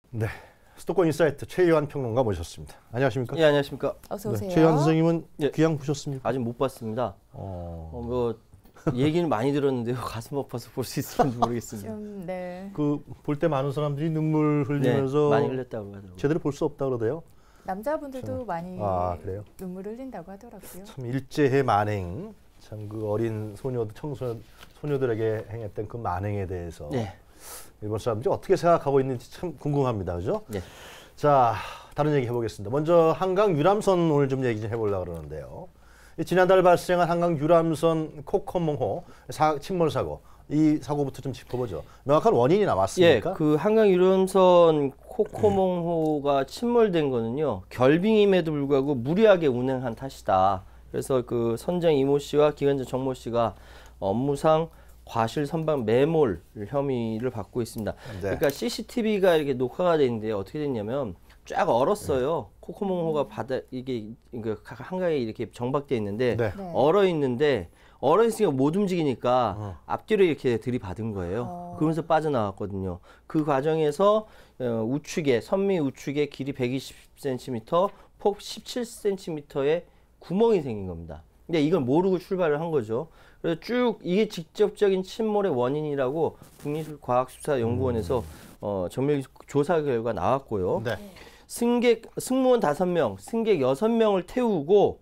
네, 수도권 인사이트 최유한 평론가 모셨습니다. 안녕하십니까? 예, 안녕하십니까? 어서 오세요. 네, 최유한 선생님은 예. 귀향 보셨습니까? 아직 못 봤습니다. 뭐 얘기는 많이 들었는데요. 가슴 아파서 볼 수 있을지 모르겠습니다. 네. 그 볼 때 많은 사람들이 눈물 흘리면서 네, 많이 흘렸다고 하더라고요. 제대로 볼 수 없다 그러대요. 남자분들도 많이 그래요? 눈물 흘린다고 하더라고요. 참 일제의 만행, 참 그 어린 소녀들에게 행했던 그 만행에 대해서 네. 일본 사람들이 어떻게 생각하고 있는지 참 궁금합니다, 그죠? 네. 자, 다른 얘기 해보겠습니다. 먼저 한강 유람선 오늘 좀 얘기 좀 해보려고 그러는데요. 지난달 발생한 한강 유람선 코커몽호 침몰 사고, 이 사고부터 좀 짚어보죠. 명확한 원인이 나왔습니까? 예, 그 한강 유람선 코커몽호가 침몰된 거는요, 결빙임에도 불구하고 무리하게 운행한 탓이다. 그래서 그 선장 이모 씨와 기관장 정모 씨가 업무상 과실 선박 매몰 혐의를 받고 있습니다. 네. 그러니까 CCTV가 이렇게 녹화가 돼 있는데 어떻게 됐냐면 쫙 얼었어요. 코커몽호가 이게 한강에 이렇게 정박돼 있는데 네. 네. 얼어 있으니까 못 움직이니까 앞뒤로 이렇게 들이받은 거예요. 그러면서 빠져나왔거든요. 그 과정에서 우측에 선미 우측에 길이 120cm, 폭 17cm의 구멍이 생긴 겁니다. 근데 이걸 모르고 출발을 한 거죠. 그래서 쭉 이게 직접적인 침몰의 원인이라고 국립과학수사연구원에서 정밀 조사 결과 나왔고요. 네. 승무원 5명, 승객 6명을 태우고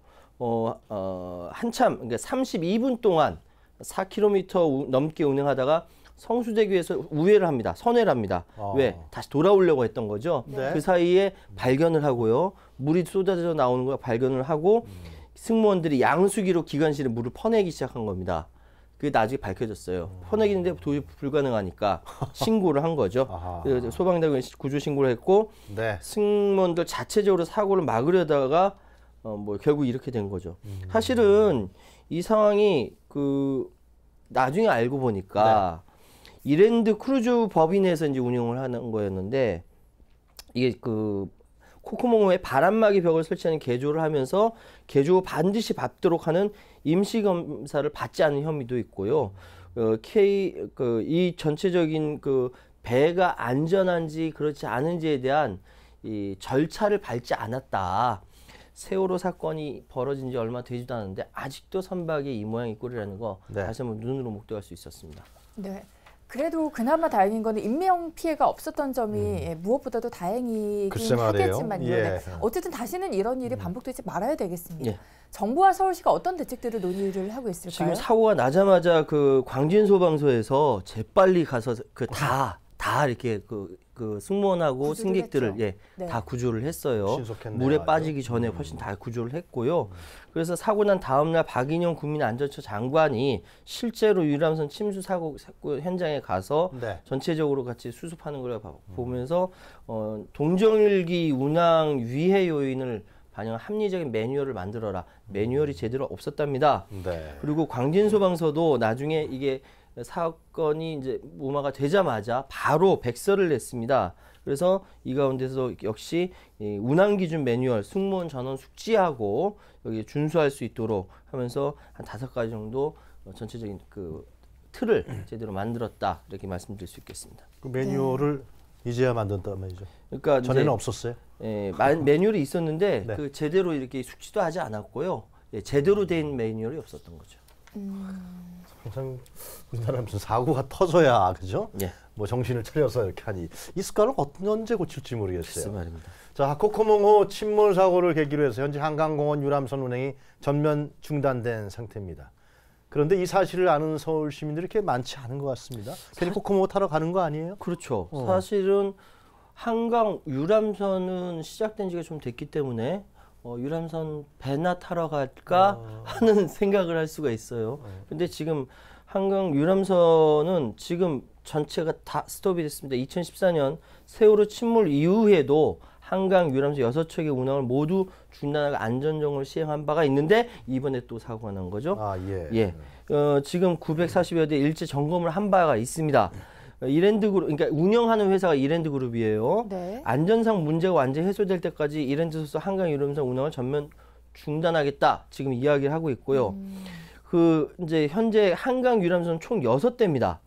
한참 그러니까 32분 동안 4km 넘게 운행하다가 성수대교에서 우회를 합니다. 선회를 합니다. 왜? 다시 돌아오려고 했던 거죠. 네. 그 사이에 발견을 하고요. 물이 쏟아져 나오는 걸 발견을 하고 승무원들이 양수기로 기관실에 물을 퍼내기 시작한 겁니다. 그게 나중에 밝혀졌어요. 퍼내기는데 도저히 불가능하니까 신고를 한 거죠. 그래서 소방당국에 구조 신고를 했고 네. 승무원들 자체적으로 사고를 막으려다가 뭐 결국 이렇게 된 거죠. 사실은 이 상황이 그 나중에 알고 보니까 이랜드 크루즈 법인에서 이제 운영을 하는 거였는데 이게 그 코커몽호에 바람막이 벽을 설치하는 개조를 하면서 개조 반드시 밟도록 하는 임시 검사를 받지 않은 혐의도 있고요. 이 전체적인 그 배가 안전한지 그렇지 않은지에 대한 이 절차를 밟지 않았다. 세월호 사건이 벌어진 지 얼마 되지도 않았는데 아직도 선박이 이 모양 이 꼴이라는 거 다시 한번 눈으로 목도할 수 있었습니다. 네. 그래도 그나마 다행인 거는 인명 피해가 없었던 점이 무엇보다도 다행이긴 하겠지만요. 예. 네. 어쨌든 다시는 이런 일이 반복되지 말아야 되겠습니다. 예. 정부와 서울시가 어떤 대책들을 논의를 하고 있을까요? 지금 사고가 나자마자 그 광진소방서에서 재빨리 가서 다 이렇게 그 승무원하고 승객들을 네. 다 구조를 했어요. 신속했네요, 물에 아주. 빠지기 전에 훨씬 다 구조를 했고요. 그래서 사고 난 다음 날 박인영 국민안전처 장관이 실제로 유람선 침수 사고 현장에 가서 전체적으로 같이 수습하는 걸 보면서 동정일기 운항 위해 요인을 반영한 합리적인 매뉴얼을 만들어라. 매뉴얼이 제대로 없었답니다. 네. 그리고 광진소방서도 나중에 이게 사건이 이제 무마가 되자마자 바로 백서를 냈습니다. 그래서 이 가운데서 역시 이 운항기준 매뉴얼 승무원 전원 숙지하고 여기 준수할 수 있도록 하면서 한 5가지 정도 전체적인 그 틀을 제대로 만들었다 이렇게 말씀드릴 수 있겠습니다. 그 매뉴얼을 이제야 만든단 말이죠. 그러니까 전에는 없었어요? 예, 매뉴얼이 있었는데 네. 그 제대로 이렇게 숙지도 하지 않았고요. 예, 제대로 된 매뉴얼이 없었던 거죠. 항상 우리나라 무슨 사고가 터져야 그죠? 예. 뭐 정신을 차려서 이렇게 하니 이 습관을 언제 고칠지 글쎄 모르겠어요. 말입니다. 자, 코커몽호 침몰 사고를 계기로 해서 현재 한강공원 유람선 운행이 전면 중단된 상태입니다. 그런데 이 사실을 아는 서울 시민들이 이렇게 많지 않은 것 같습니다. 괜히 코커몽호 타러 가는 거 아니에요? 그렇죠. 사실은 한강 유람선은 시작된 지가 좀 됐기 때문에 유람선 배나 타러 갈까 하는 생각을 할 수가 있어요. 근데 지금 한강 유람선은 지금 전체가 다 스톱이 됐습니다. 2014년 세월호 침몰 이후에도 한강 유람선 6척의 운항을 모두 중단하고 안전정을 시행한 바가 있는데 이번에 또 사고가 난 거죠. 지금 940여 대 일제 점검을 한 바가 있습니다. 이랜드 그룹, 그러니까 운영하는 회사가 이랜드 그룹이에요. 네. 안전상 문제가 완전히 해소될 때까지 이랜드소서 한강 유람선 운항을 전면 중단하겠다. 지금 이야기를 하고 있고요. 그 이제 현재 한강 유람선 총 6대입니다.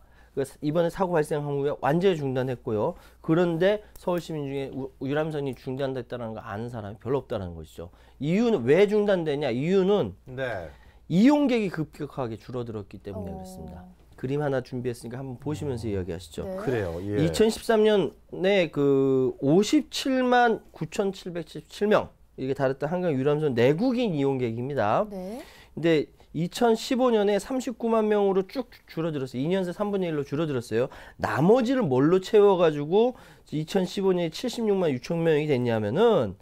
이번에 사고 발생한 후에 완전히 중단했고요. 그런데 서울 시민 중에 유람선이 중단됐다는 거 아는 사람이 별로 없다는 것이죠. 이유는 왜 중단되냐? 이유는 네. 이용객이 급격하게 줄어들었기 때문에 그렇습니다. 그림 하나 준비했으니까 한번 보시면서 이야기하시죠. 네. 그래요. 예. 2013년에 그 57만 9,717명 이게 달했던 한강 유람선 내국인 이용객입니다. 네. 근데 2015년에 39만 명으로 쭉 줄어들었어요. 2년 새 3분의 1로 줄어들었어요. 나머지를 뭘로 채워가지고 2015년에 76만 6천 명이 됐냐면은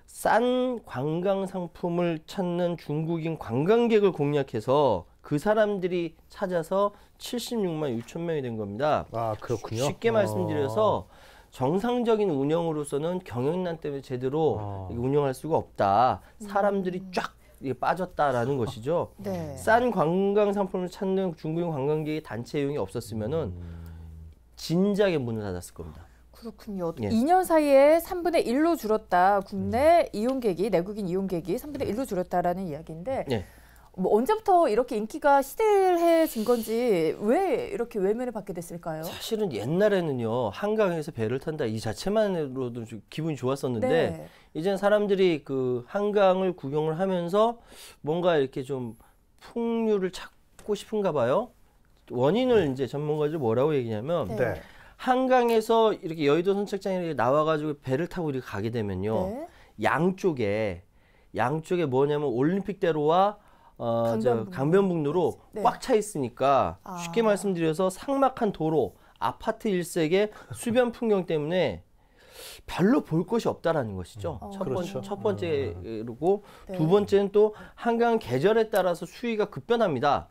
싼 관광 상품을 찾는 중국인 관광객을 공략해서 그 사람들이 찾아서 76만 6천 명이 된 겁니다. 아, 그렇군요. 쉽게 말씀드려서 정상적인 운영으로서는 경영난 때문에 제대로 운영할 수가 없다. 사람들이 쫙 빠졌다라는 것이죠. 네. 싼 관광 상품을 찾는 중국인 관광객의 단체 이용이 없었으면은 진작에 문을 닫았을 겁니다. 그렇군요. 예. 2년 사이에 3분의 1로 줄었다. 국내 이용객이 내국인 이용객이 3분의 1로 줄었다라는 이야기인데 예. 뭐 언제부터 이렇게 인기가 시들해진 건지 왜 이렇게 외면을 받게 됐을까요? 사실은 옛날에는요 한강에서 배를 탄다 이 자체만으로도 좀 기분이 좋았었는데 네. 이제는 사람들이 그 한강을 구경을 하면서 뭔가 이렇게 좀 풍류를 찾고 싶은가 봐요. 원인을 이제 전문가들 뭐라고 얘기냐면 네. 네. 한강에서 이렇게 여의도 선착장에 이렇게 나와가지고 배를 타고 이렇게 가게 되면요 네. 양쪽에 뭐냐면 올림픽대로와 강변북로로 네. 꽉 차 있으니까 아. 쉽게 말씀드려서 삭막한 도로, 아파트 일색의 수변 풍경 때문에 별로 볼 것이 없다라는 것이죠. 그렇죠. 첫 번째고 네. 두 번째는 또 한강 계절에 따라서 수위가 급변합니다.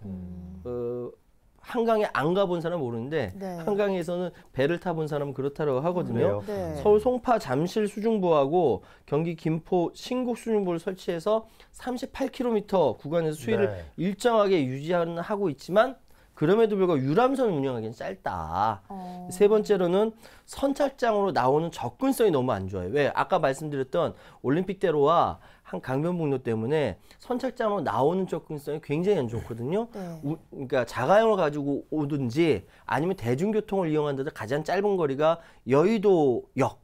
한강에 안 가본 사람은 모르는데 네. 한강에서는 배를 타본 사람은 그렇다고 하거든요. 그래요? 네. 서울 송파 잠실 수중부하고 경기 김포 신곡 수중부를 설치해서 38km 구간에서 수위를 네. 일정하게 유지하고 있지만 그럼에도 불구하고 유람선 운영하기는 짧다. 세 번째로는 선착장으로 나오는 접근성이 너무 안 좋아요. 왜? 아까 말씀드렸던 올림픽대로와 한 강변북로 때문에 선착장으로 나오는 접근성이 굉장히 안 좋거든요. 네. 그러니까 자가용을 가지고 오든지 아니면 대중교통을 이용한다도 가장 짧은 거리가 여의도역,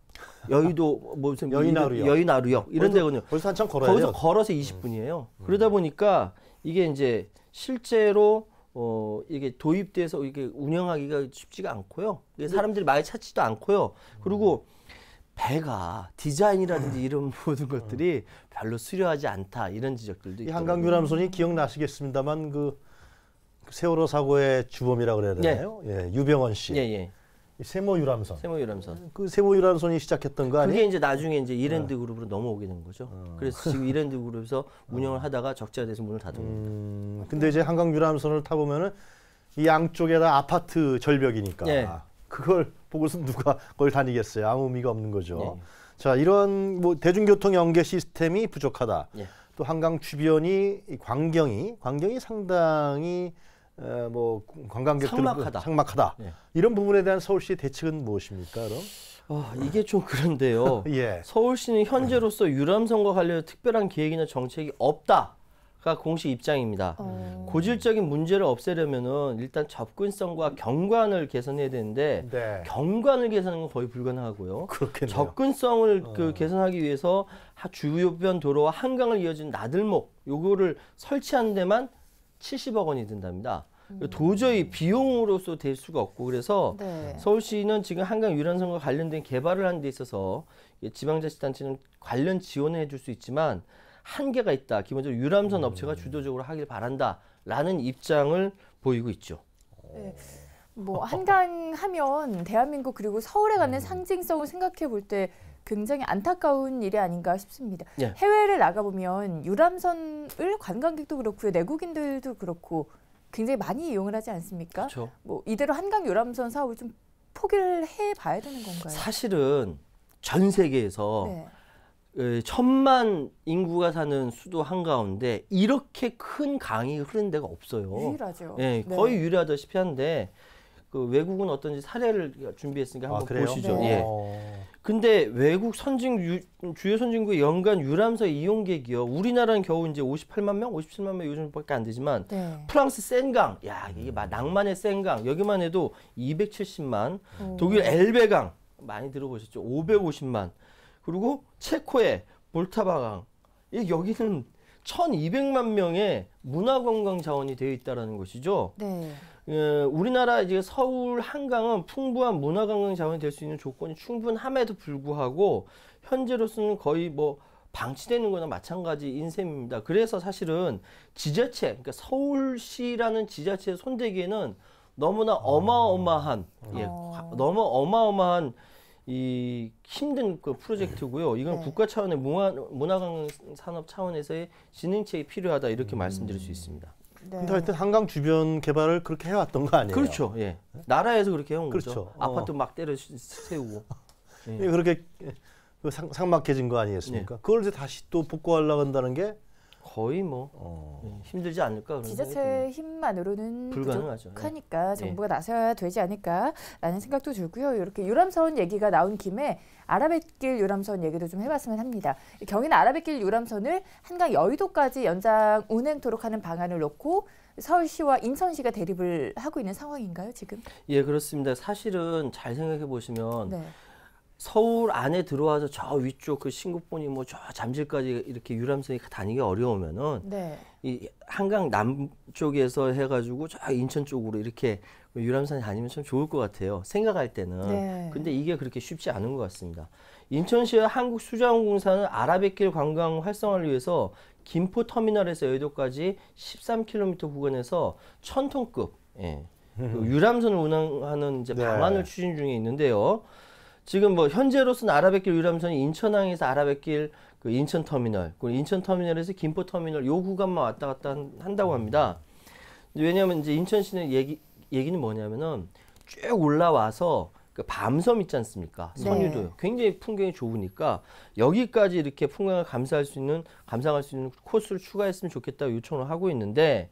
무슨 여의나루역 이런 데거든요. 벌써 한참 걸어야 거기서 돼요. 걸어서 20분이에요. 그러다 보니까 이게 이제 실제로 이게 도입돼서 이게 운영하기가 쉽지가 않고요. 이게 사람들이 많이 찾지도 않고요. 그리고 배가 디자인이라든지 이런 모든 것들이 별로 수려하지 않다 이런 지적들도 이 있고. 한강 유람선이 기억나시겠습니다만 그 세월호 사고의 주범이라고 그래야 되나요? 예, 유병원 씨. 예. 이 세모 유람선. 세모 유람선. 그 세모 유람선이 시작했던 거 그게 아니에요? 이제 나중에 이제 이랜드 그룹으로 넘어오게 된 거죠. 그래서 지금 이랜드 그룹에서 운영을 하다가 적자가 돼서 문을 닫은 겁니다. 근데 이제 한강 유람선을 타보면은 이 양쪽에다 아파트 절벽이니까 예. 그걸 보고서 누가 그걸 다니겠어요? 아무 의미가 없는 거죠. 예. 자, 이런 뭐 대중교통 연계 시스템이 부족하다. 예. 또 한강 주변이 이 광경이 상당히 뭐 관광객들 삭막하다. 예. 이런 부분에 대한 서울시의 대책은 무엇입니까, 그럼? 이게 좀 그런데요. 예. 서울시는 현재로서 유람선과 관련해 특별한 계획이나 정책이 없다가 공식 입장입니다. 고질적인 문제를 없애려면은 일단 접근성과 경관을 개선해야 되는데 네. 경관을 개선하는 건 거의 불가능하고요. 그렇겠네요. 접근성을 개선하기 위해서 주요변 도로와 한강을 이어지는 나들목 요거를 설치하는 데만 70억 원이 든답니다. 도저히 비용으로서 될 수가 없고 그래서 네. 서울시는 지금 한강 유람선과 관련된 개발을 하는 데 있어서 지방자치단체는 관련 지원을 해줄 수 있지만 한계가 있다. 기본적으로 유람선 업체가 주도적으로 하길 바란다라는 입장을 보이고 있죠. 네. 뭐 한강 하면 대한민국 그리고 서울에 갖는 상징성을 생각해 볼 때 굉장히 안타까운 일이 아닌가 싶습니다. 예. 해외를 나가보면 유람선을 관광객도 그렇고 내국인들도 그렇고 굉장히 많이 이용을 하지 않습니까? 그렇죠. 뭐 이대로 한강 유람선 사업을 좀 포기를 해봐야 되는 건가요? 사실은 전 세계에서 네. 1,000만 인구가 사는 수도 한가운데 이렇게 큰 강이 흐르는 데가 없어요. 유일하죠. 예, 네. 거의 유일하다시피 한데 그 외국은 어떤지 사례를 준비했으니까 한번 그래요? 보시죠. 네. 예. 근데 외국 주요 선진국의 연간 유람선 이용객이요. 우리나라는 겨우 이제 58만 명, 57만 명 요즘밖에 안 되지만 네. 프랑스 센강, 야 이게 낭만의 센강 여기만 해도 270만, 독일 엘베강 많이 들어보셨죠? 550만, 그리고 체코의 볼타바강, 여기는 1,200만 명의 문화관광 자원이 되어 있다라는 것이죠. 네. 우리나라 이제 서울 한강은 풍부한 문화관광 자원이 될 수 있는 조건이 충분함에도 불구하고 현재로서는 거의 뭐 방치되는 거나 마찬가지인 셈입니다. 그래서 사실은 지자체, 그러니까 서울시라는 지자체의 손대기에는 너무나 어마어마한, 너무 어마어마한 이 힘든 그 프로젝트고요. 이건 네. 국가 차원의 문화관광 산업 차원에서의 진흥책이 필요하다 이렇게 말씀드릴 수 있습니다. 네. 근데 하여튼 한강 주변 개발을 그렇게 해왔던 거 아니에요? 그렇죠. 예. 나라에서 그렇게 해온 그렇죠. 거죠. 아파트 막 때려 세우고. 예, 그렇게 삭막해진 거 아니겠습니까? 그걸 이제 다시 또 복구하려고 한다는 게 거의 뭐 힘들지 않을까 그런 생각이 듭니다. 지자체의 힘만으로는 불가능하죠. 부족하니까 정부가 나서야 되지 않을까라는 생각도 들고요. 이렇게 유람선 얘기가 나온 김에 아라뱃길 유람선 얘기도 좀 해봤으면 합니다. 경인 아라뱃길 유람선을 한강 여의도까지 연장 운행토록 하는 방안을 놓고 서울시와 인천시가 대립을 하고 있는 상황인가요, 지금? 예, 그렇습니다. 사실은 잘 생각해 보시면 네. 서울 안에 들어와서 저 위쪽 그 신국본이 뭐 저 잠실까지 이렇게 유람선이 다니기 어려우면은 네. 이 한강 남쪽에서 해가지고 저 인천 쪽으로 이렇게 유람선이 다니면 참 좋을 것 같아요. 생각할 때는. 네. 근데 이게 그렇게 쉽지 않은 것 같습니다. 인천시와 한국수자원공사는 아라뱃길 관광 활성화를 위해서 김포터미널에서 여의도까지 13km 구간에서 1,000톤급 그 유람선을 운항하는 이제 방안을 추진 중에 있는데요. 지금 뭐 현재로서는 아라뱃길 유람선이 인천항에서 아라뱃길 그 인천터미널, 그리고 인천터미널에서 김포터미널 요 구간만 왔다 갔다 한다고 합니다. 왜냐하면 이제 인천시는 얘기는 뭐냐면은 쭉 올라와서 그 밤섬 있지 않습니까? 선유도요. 네. 굉장히 풍경이 좋으니까 여기까지 이렇게 풍경을 감상할 수 있는 코스를 추가했으면 좋겠다고 요청을 하고 있는데,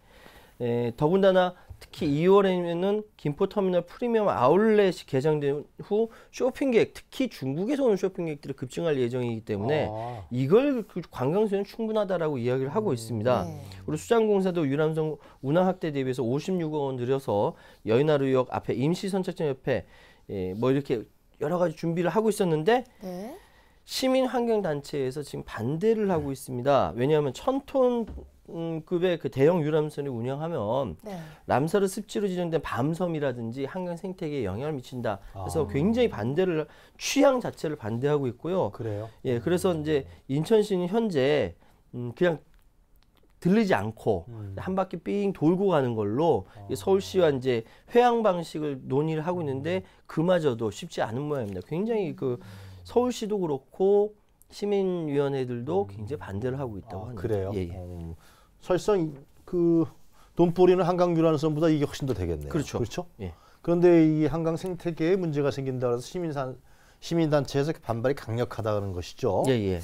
더군다나 특히 2월에는 김포터미널 프리미엄 아울렛이 개장된 후 쇼핑객, 특히 중국에서 오는 쇼핑객들이 급증할 예정이기 때문에 이걸 그 관광 수요는 충분하다라고 이야기를 하고 있습니다. 네. 그리고 수자원공사도 유람선 운항 확대 대비해서 56억 원 들여서 여의나루역 앞에 임시 선착장 옆에 뭐 이렇게 여러 가지 준비를 하고 있었는데 네. 시민환경단체에서 지금 반대를 하고 있습니다. 왜냐하면 1,000톤급의 그 대형 유람선을 운영하면 네. 람사르 습지로 지정된 밤섬이라든지 환경 생태계에 영향을 미친다. 그래서 굉장히 반대를 취향 자체를 반대하고 있고요. 그래요? 예, 그래서 이제 인천시는 현재 그냥 들리지 않고 한 바퀴 삥 돌고 가는 걸로 서울시와 이제 회항 방식을 논의를 하고 있는데 그마저도 쉽지 않은 모양입니다. 굉장히 그 서울시도 그렇고 시민위원회들도 굉장히 반대를 하고 있다고 합니다. 그래요? 예, 예. 사실상 그 돈벌이는 한강 유람선보다 이게 훨씬 더 되겠네요. 그렇죠. 그렇죠? 예. 그런데 이 한강 생태계에 문제가 생긴다 그래서 시민단체에서 반발이 강력하다는 것이죠. 예, 예.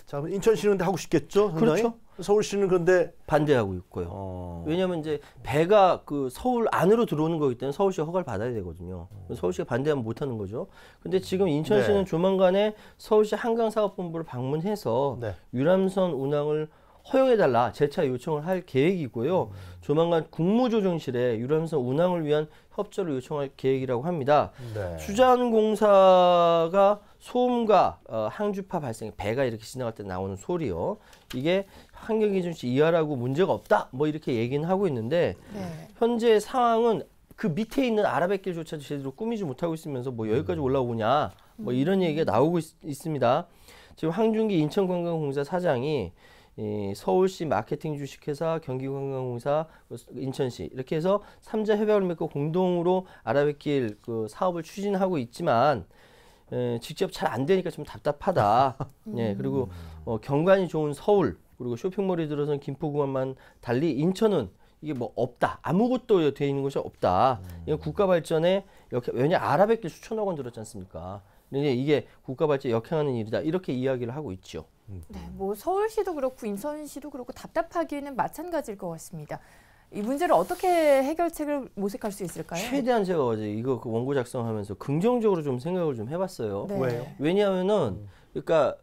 자, 인천시는 근데 하고 싶겠죠? 상당히? 그렇죠. 서울시는 그런데 반대하고 있고요. 왜냐하면 이제 배가 그 서울 안으로 들어오는 거기 때문에 서울시가 허가를 받아야 되거든요. 서울시가 반대하면 못하는 거죠. 근데 지금 인천시는 조만간에 서울시 한강사업본부를 방문해서 유람선 운항을 허용해달라 재차 요청을 할 계획이고요. 조만간 국무조정실에 유람선 운항을 위한 협조를 요청할 계획이라고 합니다. 수자원공사가 소음과 항주파 발생, 배가 이렇게 지나갈 때 나오는 소리요. 이게 환경기준치 이하라고 문제가 없다. 뭐 이렇게 얘기는 하고 있는데 현재 상황은 그 밑에 있는 아라뱃길조차도 제대로 꾸미지 못하고 있으면서 뭐 여기까지 올라오냐. 뭐 이런 얘기가 나오고 있습니다. 지금 황준기 인천관광공사 사장이 서울시 마케팅 주식회사, 경기관광공사, 인천시 이렇게 해서 3자 협약을 맺고 공동으로 아라뱃길 그 사업을 추진하고 있지만 직접 잘 안 되니까 좀 답답하다. 예, 그리고 경관이 좋은 서울 그리고 쇼핑몰이 들어선 김포구간만 달리 인천은 이게 뭐 없다. 아무것도 돼 있는 것이 없다. 이건 국가 발전에 왜냐 아라뱃길 수천억 원 들었지 않습니까? 근데 이게 국가 발전에 역행하는 일이다. 이렇게 이야기를 하고 있죠. 네, 뭐 서울시도 그렇고 인천시도 그렇고 답답하기는 마찬가지일 것 같습니다. 이 문제를 어떻게 해결책을 모색할 수 있을까요? 최대한 제가 어제 이거 그 원고 작성하면서 긍정적으로 좀 생각을 좀 해봤어요. 네. 왜요? 왜냐하면은 그러니까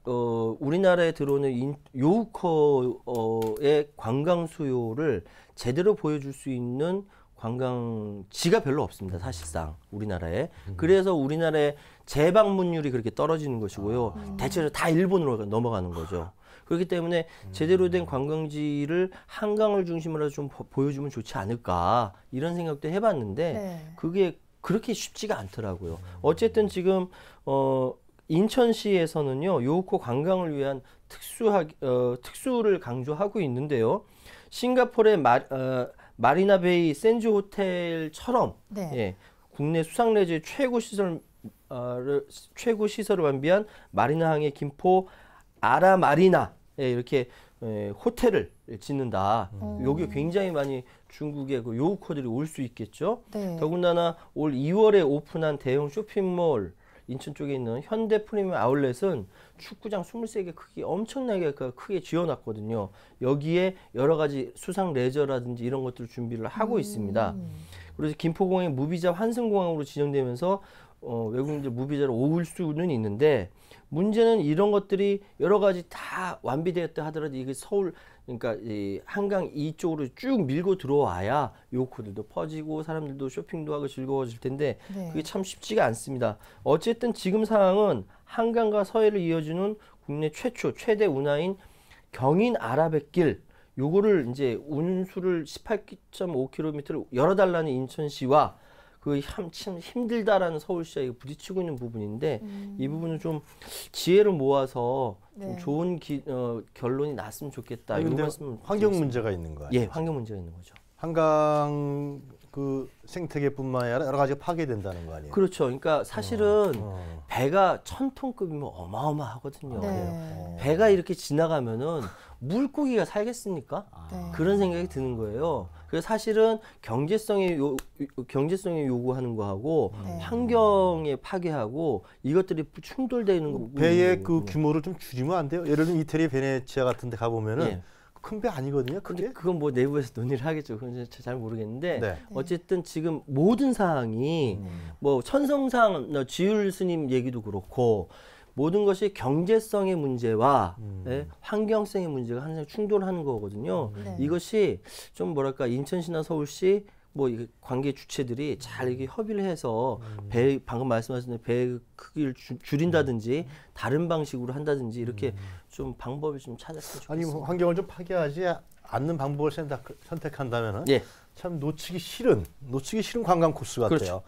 우리나라에 들어오는 요우커의 관광 수요를 제대로 보여줄 수 있는 관광지가 별로 없습니다. 사실상 우리나라에. 그래서 우리나라의 재방문율이 그렇게 떨어지는 것이고요. 대체로 다 일본으로 넘어가는 거죠. 그렇기 때문에 제대로 된 관광지를 한강을 중심으로 좀 보여주면 좋지 않을까 이런 생각도 해봤는데 네. 그게 그렇게 쉽지가 않더라고요. 어쨌든 지금 인천시에서는요 요우코 관광을 위한 특수를 강조하고 있는데요. 싱가포르의 마리나베이 샌즈 호텔처럼 네. 예, 국내 수상레저의 최고 시설을 완비한 마리나항의 김포 아라마리나 예, 이렇게 호텔을 짓는다. 여기 굉장히 많이 중국의 그 요우커들이 올 수 있겠죠. 네. 더군다나 올 2월에 오픈한 대형 쇼핑몰 인천 쪽에 있는 현대 프리미엄 아울렛은 축구장 23개 크기 엄청나게 크게 지어놨거든요. 여기에 여러 가지 수상 레저라든지 이런 것들을 준비를 하고 있습니다. 그래서 김포공항이 무비자 환승공항으로 지정되면서 외국인들 무비자로 올 수는 있는데 문제는 이런 것들이 여러 가지 다 완비되었다 하더라도 이게 서울 그러니까 이 한강 이쪽으로 쭉 밀고 들어와야 요코들도 퍼지고 사람들도 쇼핑도 하고 즐거워질 텐데 네. 그게 참 쉽지가 않습니다. 어쨌든 지금 상황은 한강과 서해를 이어주는 국내 최대 운하인 경인 아라뱃길 요거를 이제 운수를 18.5km를 열어달라는 인천시와 그 참 힘들다라는 서울시가 부딪히고 있는 부분인데 이 부분은 좀 지혜를 모아서 좀 네. 좋은 결론이 났으면 좋겠다. 이 근데 말씀을 환경 드리겠습니다. 문제가 있는 거 아니에요? 예, 환경 문제가 있는 거죠. 한강 그 생태계뿐만 아니라 여러 가지가 파괴된다는 거 아니에요? 그렇죠. 그러니까 사실은 어. 배가 1000톤급이면 어마어마하거든요. 네. 배가 이렇게 지나가면은 물고기가 살겠습니까? 네. 그런 생각이 드는 거예요. 그래서 사실은 경제성에 요구하는 거하고 네. 환경에 파괴하고 이것들이 충돌되는 거. 배의 그 규모를 좀 줄이면 안 돼요? 예를 들면 이태리 베네치아 같은 데 가보면은 예. 큰 배 아니거든요. 근데 그게? 그건 뭐 내부에서 논의를 하겠죠. 그건 잘 모르겠는데 네. 어쨌든 지금 모든 사항이 뭐 천성상 지율 스님 얘기도 그렇고 모든 것이 경제성의 문제와 예, 환경성의 문제가 항상 충돌하는 거거든요. 네. 이것이 좀 뭐랄까 인천시나 서울시 뭐 관계 주체들이 잘 이게 협의를 해서 배 방금 말씀하신 배 크기를 줄인다든지 다른 방식으로 한다든지 이렇게 좀 방법을 좀 찾았으면 아니 좋겠습니다. 뭐 환경을 좀 파괴하지 않는 방법을 선택한다면은 예. 참 놓치기 싫은 관광 코스 같아요. 그렇죠.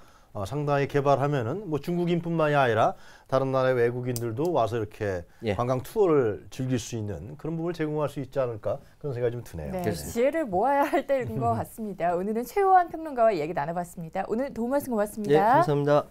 상당히 개발하면은 뭐 중국인뿐만이 아니라 다른 나라의 외국인들도 와서 이렇게 예. 관광 투어를 즐길 수 있는 그런 부분을 제공할 수 있지 않을까 그런 생각이 좀 드네요. 네, 그렇습니다. 지혜를 모아야 할 때인 것 같습니다. 오늘은 최호환 평론가와 이야기 나눠봤습니다. 오늘 도움 말씀 고맙습니다. 예, 감사합니다.